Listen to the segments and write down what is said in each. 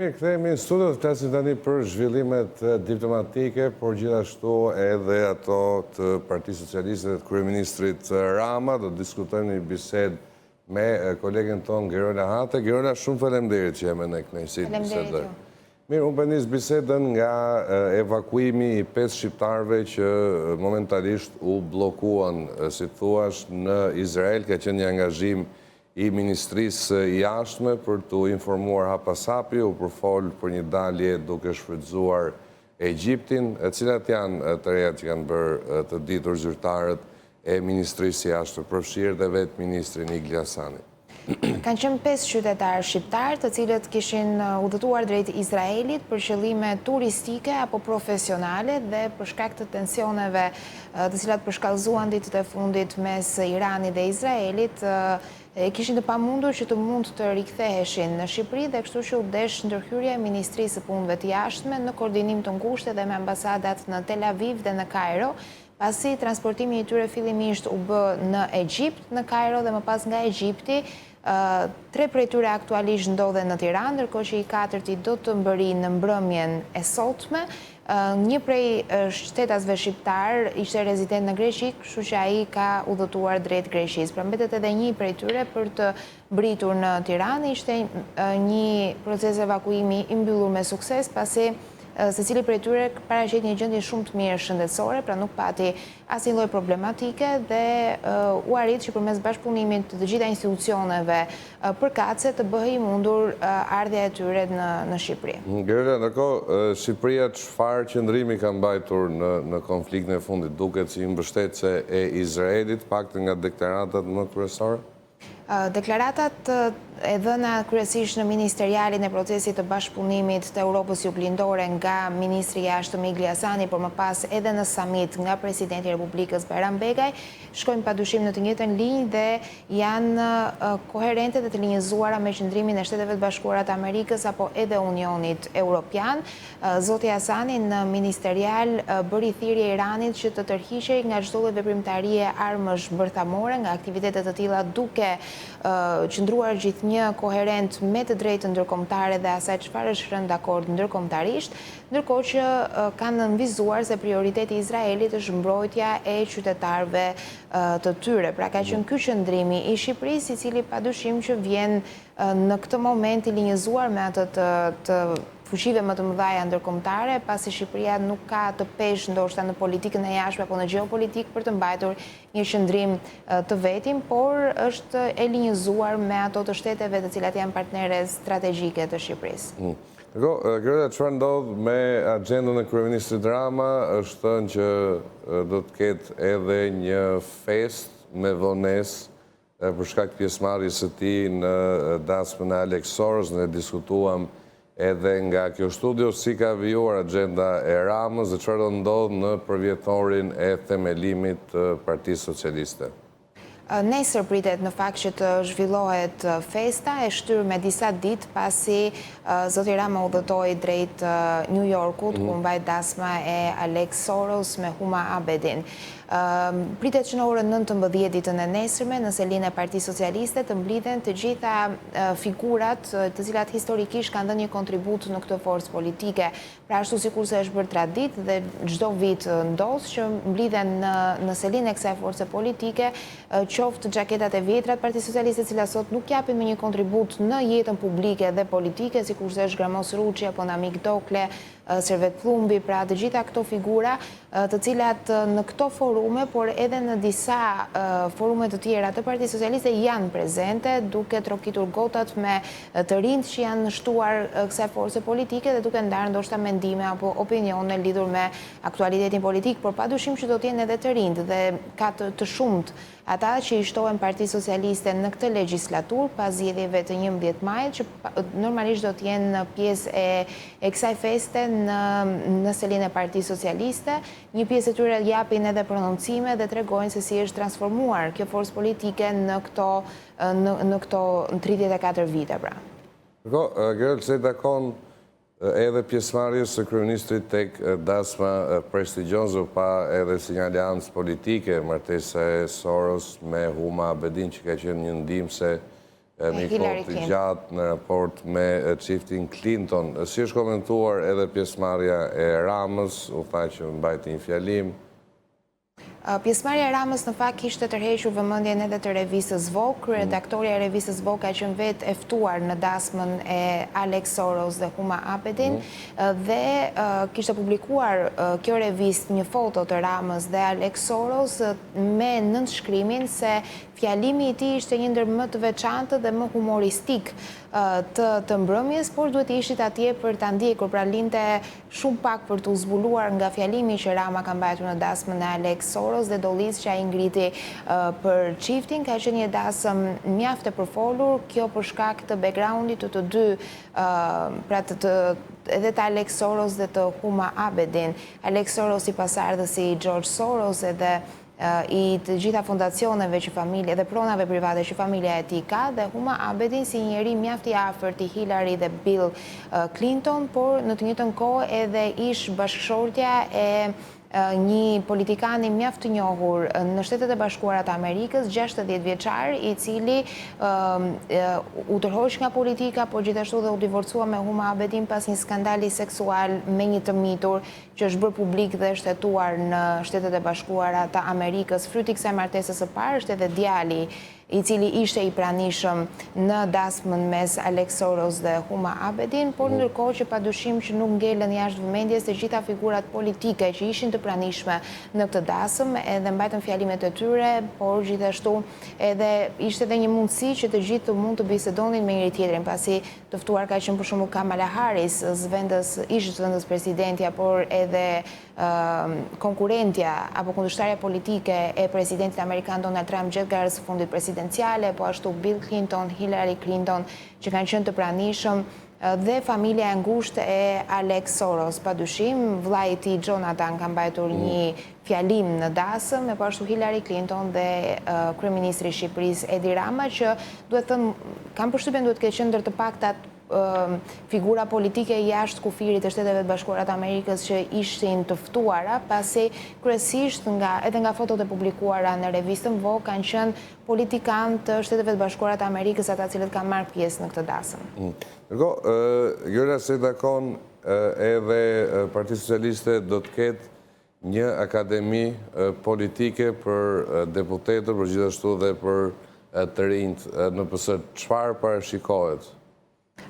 Mirë, kthehemi në studio të flasim tani për zhvillimet diplomatike, por gjithashtu edhe ato të Partisë Socialiste dhe të Kryeministrit Rama. Do të diskutojmë një bisedë me kolegen tonë Gerola Hate. Gerola, shumë faleminderit që jam në kënaqësinë të bisedoj. Mirë, unë nis bisedën nga evakuimi i 5 shqiptarëve që momentalisht u bllokuan, si thuaç, në Izrael. Ka qenë një angazhim i Ministrisë Jashtme për të informuar hapasapi, u përfol për një dalje duke shfrytzuar Egjiptin. Cilat janë të rejat që kanë bërë të ditur zyrtarët e Ministrisë Jashtme, përfshirë dhe vetë Ministrin Igli Hasani? Kanë qenë 5 qytetarë shqiptarë të cilët kishin udhëtuar drejt Izraelit për qëllime turistike apo profesionale dhe për shkak të tensioneve të cilat përshkallëzuan ditët e fundit mes Iranit dhe Izraelit, kishin të pamundur që të mund të riktheheshin në Shqipëri dhe kështu që u desh ndërhyrja e Ministrisë së Punëve të Jashtme në koordinim të ngushtë dhe me ambasadat në Tel Aviv dhe në Kairo, pasi transportimi i tyre fillimisht u bë në Egjipt, në Kairo dhe më pas nga Egjipti. 3 prej tyre aktualisht ndodhen në Tiranë, ndërkohë që i 4-ti do të mbërinë në mbrëmjen e sotme. Një prej shtetasve shqiptar ishte rezident në Greqi, kështu që ai ka udhëtuar drejt Greqisë. Pra mbetet edhe një prej tyre për të mbritur në Tiranë. Ishte një proces evakuimi i mbyllur me sukses, pasi secili prej tyre paraqet një gjendje shumë të mirë shëndetësore, pra nuk pati asnjë lloj problematike dhe u arrit që përmes bashkëpunimit të gjitha institucioneve përkatëse të bëhej mundur ardhja e tyre në Shqipëri. Gerola, ndërkohë Shqipëria çfarë qëndrimi ka mbajtur në konfliktin e fundit? Duket si mbështetëse e Izraelit, paktën nga deklaratat më kryesore? Deklaratat e dhëna kryesisht në ministerialin e procesit të bashkëpunimit të Europës Juglindore nga Ministri i Jashtëm Igli Hasani, por më pas edhe në summit nga Presidenti i Republikës Bayram Begaj, shkojnë padyshim në të njëjtën linjë dhe janë koherente dhe të linjëzuara me qëndrimin e Shteteve të Bashkuara të Amerikës apo edhe Unionit Evropian. Zoti Hasani në ministerial bëri thirrje Iranit që të tërhiqej nga çdo lloj veprimtarie armësh bërthamore, nga aktivitetet të tilla, duke qëndruar gjithnjë koherent me të drejtën ndërkombëtare dhe asaj çfarë është rënë dakord ndërkombëtarisht, ndërkohë që kanë nënvizuar se prioriteti i Izraelit është mbrojtja e qytetarëve të tyre. Pra ka qenë ky qëndrimi i Shqipërisë, i cili padyshim që vjen në këtë moment i linjëzuar me atë të fuqive më të mëdha ndërkombëtare, pasi Shqipëria nuk ka të peshë ndoshta në politikën e jashtme apo në gjeopolitikë për të mbajtur një qëndrim të vetin, por është e linjëzuar me ato të shteteve të cilat janë partnere strategjike të Shqipërisë. Gerola, çfarë ndodh me agjendën e kryeministrit Rama? Është thënë që do të ketë edhe një festë me vonesë për shkak pjesëmarrjes së tij në dasmën e Alex Soros. Ne diskutuam edhe nga kjo studio si ka vijuar agjenda e Ramës dhe çfarë do ndodh në përvjetorin e themelimit të Partisë Socialiste. Nesër pritet në fakt që të zhvillohet festa e shtyr me disa ditë pasi zoti Rama udhëtoi drejt New Yorkut, ku mbajt dasma e Alex Soros me Huma Abedin. Pritet që në orën 19 ditën e nesërme në selinë e Partisë Socialiste të mblidhen të gjitha figurat të cilat historikisht kanë dhënë një kontribut në këtë forcë politike. Pra ashtu sikurse është bërë traditë dhe çdo vit ndodh që mblidhen në selinë e kësaj force politike qoftë xhaketat e vjetra të Partisë Socialiste, të cilat sot nuk japin me një kontribut në jetën publike dhe politike, sikurse është Gramos Ruçi apo Namik Dokle, Servet Plumbi, pra të gjitha këto figura të cilat në këto forume, por edhe në disa forume të tjera të Partisë Socialiste janë prezente, duke trokitur gotat me të rinjt që janë shtuar kësaj force politike dhe duke ndarë ndoshta mendime apo opinione lidhur me aktualitetin politik, por padyshim që do të jenë edhe të rinjt dhe ka të shumt ata që i shtohen Partisë Socialiste në këtë legjislaturë pas zgjedhjeve të 11 majit, që normalisht do të jenë pjesë e kësaj feste në selinë e Partisë Socialiste. Një pjesë e tyre japin edhe prononcime dhe tregojnë se si është transformuar kjo forcë politike në këto 34 vite, pra. Gerola, se takon edhe pjesëmarrjes së kryeministrit tek dasma prestigjioze, pa edhe si një aleancë politike, martesa e Soros me Huma Abedin, që ka qenë një ndihmëse një kohë të gjatë në raport me çiftin Clinton. Si është komentuar edhe pjesëmarrja e Ramës, u tha që mbajti një fjalim. Pjesëmarrja e Ramës në fakt kishte tërhequr vëmendjen edhe të revistës Vogue. Kryeredaktorja e revistës Vogue ka qenë vetë e ftuar në dasmën e Alex Soros dhe Huma Abedin dhe kishte publikuar kjo revistë një foto të Ramës dhe Alex Soros me nënshkrimin se fjalimi i tij ishte një ndër më të veçantë dhe më humoristik të mbrëmjes, por duhet të ishit atje për ta ndjekur, pra linte shumë pak për të zbuluar nga fjalimi që Rama ka mbajtur në dasmën e Alex Soros dhe dollis që ai ngriti për çiftin. Ka qenë një dasëm mjaft e përfolur, kjo për shkak të backgroundit të dy, pra edhe të Alex Soros dhe të Huma Abedin. Alex Soros i pasardhës i George Soros edhe i të gjitha fondacioneve që familje dhe pronave private që familja e tij ka, dhe Huma Abedin si njeri mjaft i afërt i Hillary dhe Bill Clinton, por në të njëjtën kohë edhe ish bashkëshortja e një politikani mjaft të njohur në Shtetet e Bashkuara të Amerikës, 60 vjeçar, i cili u tërhoq nga politika, por gjithashtu dhe u divorcua me Huma Abedin pas një skandali seksual me një të mitur që është bërë publik dhe shtetuar në Shtetet e Bashkuara të Amerikës. Fryti i kësaj martesës së parë është edhe djali i cili ishte i pranishëm në dasmën mes Alex Soros dhe Huma Abedin, por ndërkohë që padyshim që nuk ngelen jashtë vëmendjes të gjitha figurat politike që ishin të pranishme në këtë dasëm, edhe mbajtën fjalimet e tyre, por gjithashtu edhe ishte edhe një mundësi që të gjithë mund të bisedonin me njëri tjetrin, pasi të ftuar ka qenë për shembull Kamala Harris, ish zëvendës presidentja, por edhe konkurrentja apo kundërshtarja politike e presidentit amerikan Donald Trump gjatë garës së fundit presidenciale, po ashtu Bill Clinton, Hillary Clinton, që kanë qenë të pranishëm, dhe familja e ngushtë e Alex Soros. Padyshim, vllai i tij Jonathan ka mbajtur një fjalim në dasëm, e po ashtu Hillary Clinton dhe kryeministri i Shqipërisë Edi Rama, që duhet thënë, kam përshtypjen duhet të ketë qenë ndër të paktat figura politike jashtë kufirit të Shteteve të Bashkuara të Amerikës që ishin të ftuara, pasi kryesisht edhe nga fotot e publikuara në revistën Vogue kanë qenë politikanë të Shteteve të Bashkuara të Amerikës, ata cilët kanë marrë pjesë në këtë dasëm. Ndërkohë, Gjëra se takon edhe Partia Socialiste do të ketë një akademi politike për deputetët, por gjithashtu dhe për të rinjt në PS. Çfarë parashikohet?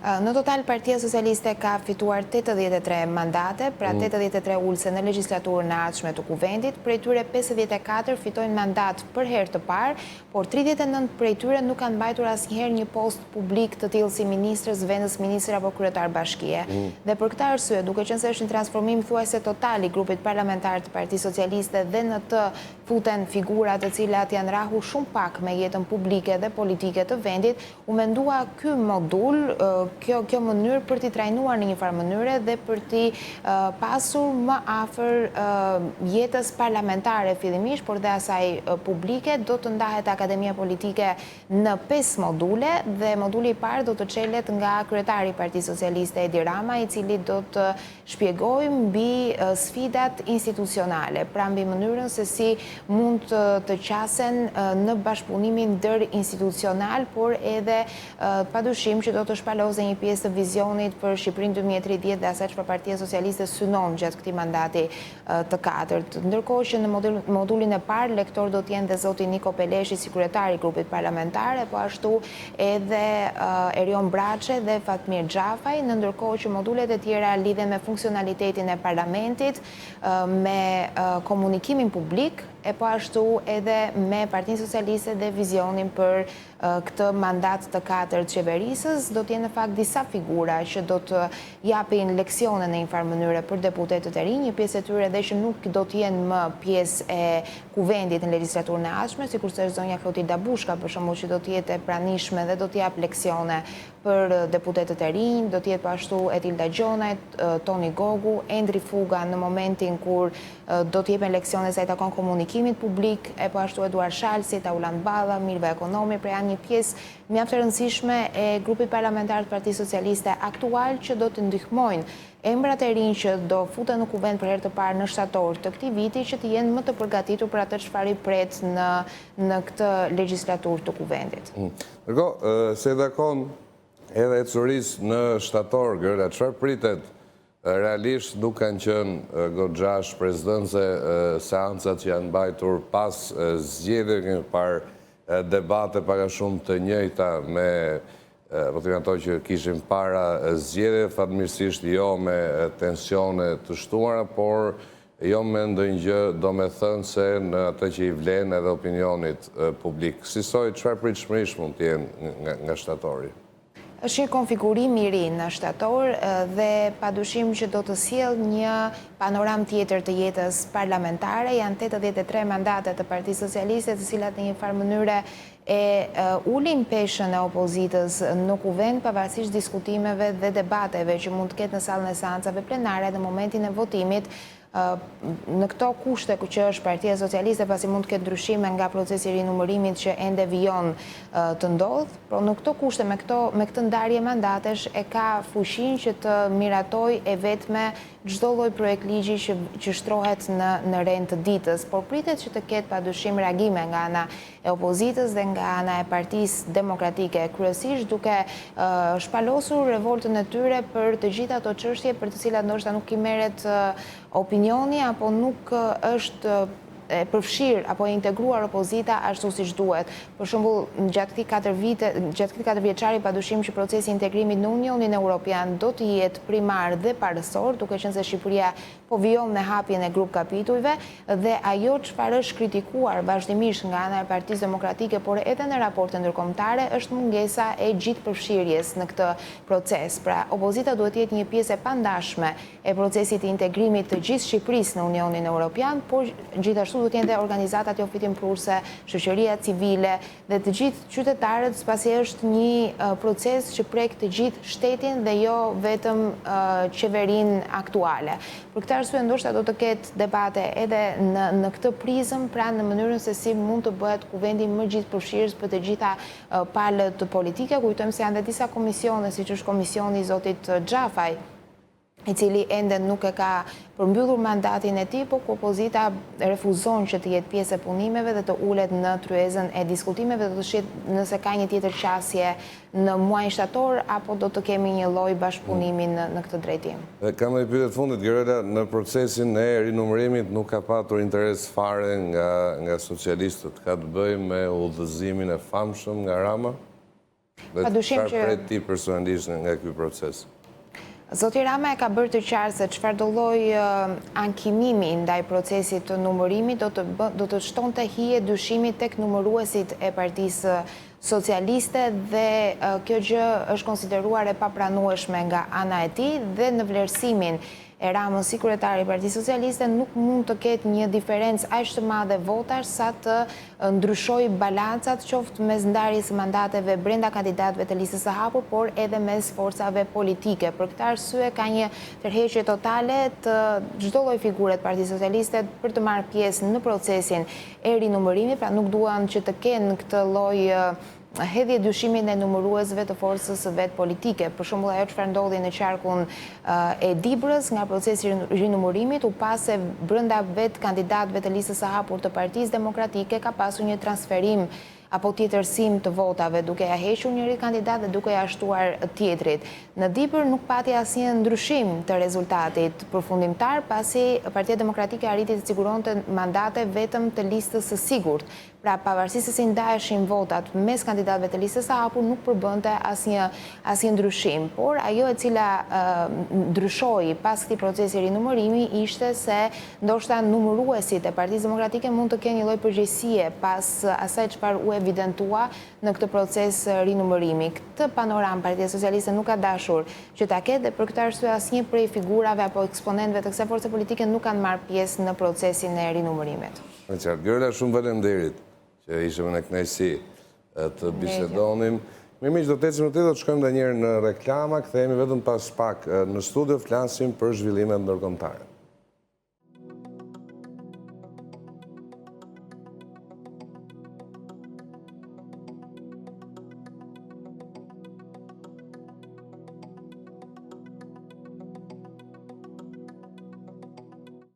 Në total, Partia Socialiste ka fituar 83 mandate, pra 83 ulse në legjislaturën e ardhshme të kuvendit, prej tyre 54 fitojnë mandat për herë të parë, por 39 prej tyre nuk kanë mbajtur asnjëherë një post publik të tillë si ministër, zëvendës ministër apo kryetar bashkie. Dhe për këtë arsye, duke qenë se është një transformim thuajse total i grupit parlamentar të Partisë Socialiste dhe në të futen figura të cilat janë rahur shumë pak me jetën publike dhe politike të vendit, u mendua ky modul, kjo mënyrë për t'i trajnuar në një farë mënyre dhe për t'i pasur më afër jetës parlamentare fillimisht, por dhe asaj publike, do të ndahet Akademia Politike në 5 module, dhe moduli i parë do të çelet nga kryetari i Partisë Socialiste Edi Rama, i cili do të shpjegojë mbi sfidat institucionale, pra mbi mënyrën se si mund të qasen në bashkëpunimin ndër-institucional, por edhe padyshim që do të shpalozë një pjesë të vizionit për Shqipërinë 2030 dhe asaj çfarë Partia Socialiste synon gjatë këtij mandati të katërt. Ndërkohë që në modulin e parë lektor do të jenë dhe zoti Niko Peleshi si kryetari i grupit parlamentar, po ashtu edhe Erion Braçe dhe Fatmir Xhafaj, në ndërkohë që modulet e tjera lidhen me funksionalitetin e parlamentit, me komunikimin publik, e po ashtu edhe me Partinë Socialiste dhe vizionin për këtë mandat të katërt qeverisës. Do të jenë në fakt disa figura që do të japin leksione në një farë mënyre për deputetët e rinj, një pjesë e tyre dhe që nuk do të jenë më pjesë e kuvendit në legjislaturën e ardhshme, sikurse është zonja Klotilda Bushka për shembull, që do të jetë e pranishme dhe do të jap leksione për deputetët e rinj, do të jetë po ashtu Etilda Gjonaj, Toni Gogu, Endri Fuga në momentin kur do të jepen leksione sa i takon komunikimit komunikimit publik, e po ashtu Eduard Shalsi, Tauland Balla, Mirva Ekonomi, pra janë një pjesë mjaft e rëndësishme e grupit parlamentar të Partisë Socialiste aktual që do të ndihmojnë emrat e rinj që do futen në kuvend për herë të parë në shtator të këtij viti që të jenë më të përgatitur për atë çfarë i pret në këtë legjislaturë të kuvendit. Ndërkohë, se dakon edhe ecurisë në shtator, Gerda, çfarë pritet? Realisht nuk kanë qenë goxha shpresdhënëse seancat që janë mbajtur pas zgjedhjeve, kemi parë debate pak a shumë të njëjta me ato që kishin para zgjedhjeve, fatmirësisht jo me tensione të shtuara, por jo me ndonjë gjë domethënëse në atë që i vlen edhe opinionit publik. Sisoj, çfarë pritshmërish mund të jenë nga shtatori? Është një konfigurim i ri në shtator dhe padyshim që do të sjellë një panoram tjetër të jetës parlamentare. Janë 83 mandate të Partisë Socialiste, të cilat në një farë mënyre e ulin peshën e opozitës në kuvend, pavarësisht diskutimeve dhe debateve që mund të ketë në sallën e seancave plenare në momentin e votimit. Në këto kushte që është Partia Socialiste, pasi mund të ketë ndryshime nga procesi i rinumërimit që ende vijon të ndodh, por në këto kushte me këtë ndarje mandatesh e ka fuqinë që të miratoj e vetme çdo lloj projekt ligji që shtrohet në rend të ditës, por pritet që të ketë padyshim reagime nga ana e opozitës dhe nga ana e Partisë Demokratike, kryesisht duke shpalosur revoltën e tyre për të gjitha ato çështje për të cilat ndoshta nuk i merret opinioni apo nuk është e përfshirë apo e integruar opozita ashtu siç duhet. Për shembull, gjatë këtij 4 vjeçari padyshim që procesi i integrimit në Unionin Evropian do të jetë primar dhe parësor, duke qenë se Shqipëria po vijon me hapjen e grup kapitujve dhe ajo çfarë është kritikuar vazhdimisht nga ana e Partisë Demokratike, por edhe në raporte ndërkombëtare, është mungesa e gjithë përfshirjes në këtë proces. Pra, opozita duhet të jetë një pjesë e pandashme e procesit të integrimit të gjithë Shqipërisë në Unionin Evropian, por gjithashtu duhet të jenë organizatat jo fitimprurse, shoqëria civile dhe të gjithë qytetarët, pasi është një proces që prek të gjithë shtetin dhe jo vetëm qeverinë aktuale. Për këtë arsye ndoshta do të ketë debate edhe në këtë prizëm, pra në mënyrën se si mund të bëhet kuvendi më gjithëpërfshirës për të gjitha palët politike. Kujtojmë se janë dhe disa komisione, siç është komisioni i zotit Xhafaj, i cili ende nuk e ka përmbyllur mandatin e tij, por opozita refuzon që të jetë pjesë e punimeve dhe të ulet në tryezën e diskutimeve, do të shihet nëse ka një tjetër qasje në muajin shtator apo do të kemi një lloj bashkëpunimi në këtë drejtim. Kam një pyetje të fundit, Gerda, në procesin e rinumërimit nuk ka patur interes fare nga socialistët, ka të bëjë me udhëzimin e famshëm nga Rama? Padyshim që pret ti personalisht nga ky proces? Zoti Rama e ka bërë të qartë se çfarë do lloj ankimimi ndaj procesit të numërimit do të shtonte hije dyshimit tek numëruesit e Partisë Socialiste dhe kjo gjë është konsideruar e papranueshme nga ana e tij dhe në vlerësimin e Ramës si kryetari i Partisë Socialiste nuk mund të ketë një diferencë aq të madhe votash sa të ndryshojë balancat qoftë mes ndarjes së mandateve brenda kandidatëve të listës së hapur, por edhe mes forcave politike. Për këtë arsye ka një tërheqje totale të çdo lloj figure të Partisë Socialiste për të marrë pjesë në procesin e rinumërimit, pra nuk duan që të kenë këtë lloj hedhje dyshimin e numëruesve të forcës së vet politike. Për shembull, ajo çfarë ndodhi në qarkun e Dibrës nga procesi i rinumërimit u pa se brenda vet kandidatëve të listës së hapur të Partisë Demokratike ka pasur një transferim apo tjetërsim të votave, duke ja hequr njëri kandidat dhe duke ja shtuar tjetrit. Në Dibër nuk pati asnjë ndryshim të rezultatit përfundimtar, pasi Partia Demokratike arriti të siguronte mandate vetëm të listës së sigurt. Pra, pavarësisht se si ndaheshin votat mes kandidatëve të listës së hapur, nuk përbënte asnjë ndryshim. Por ajo e cila ndryshoi pas këtij procesi rinumërimi ishte se ndoshta numëruesit e Partisë Demokratike mund të kenë një lloj përgjegjësie pas asaj çfarë u evidentua në këtë proces rinumërimi. Këtë panoram Partia Socialiste nuk ka dashur që ta ketë dhe për këtë arsye asnjë prej figurave apo eksponentëve të kësaj force politike nuk kanë marrë pjesë në procesin e rinumërimit. Gerda, shumë faleminderit që ishim në kënaqësi të bisedonim. Mirë, do të ecim në do të shkojmë edhe një herë në reklama, kthehemi vetëm pas pak në studio, flasim për zhvillimet ndërkombëtare.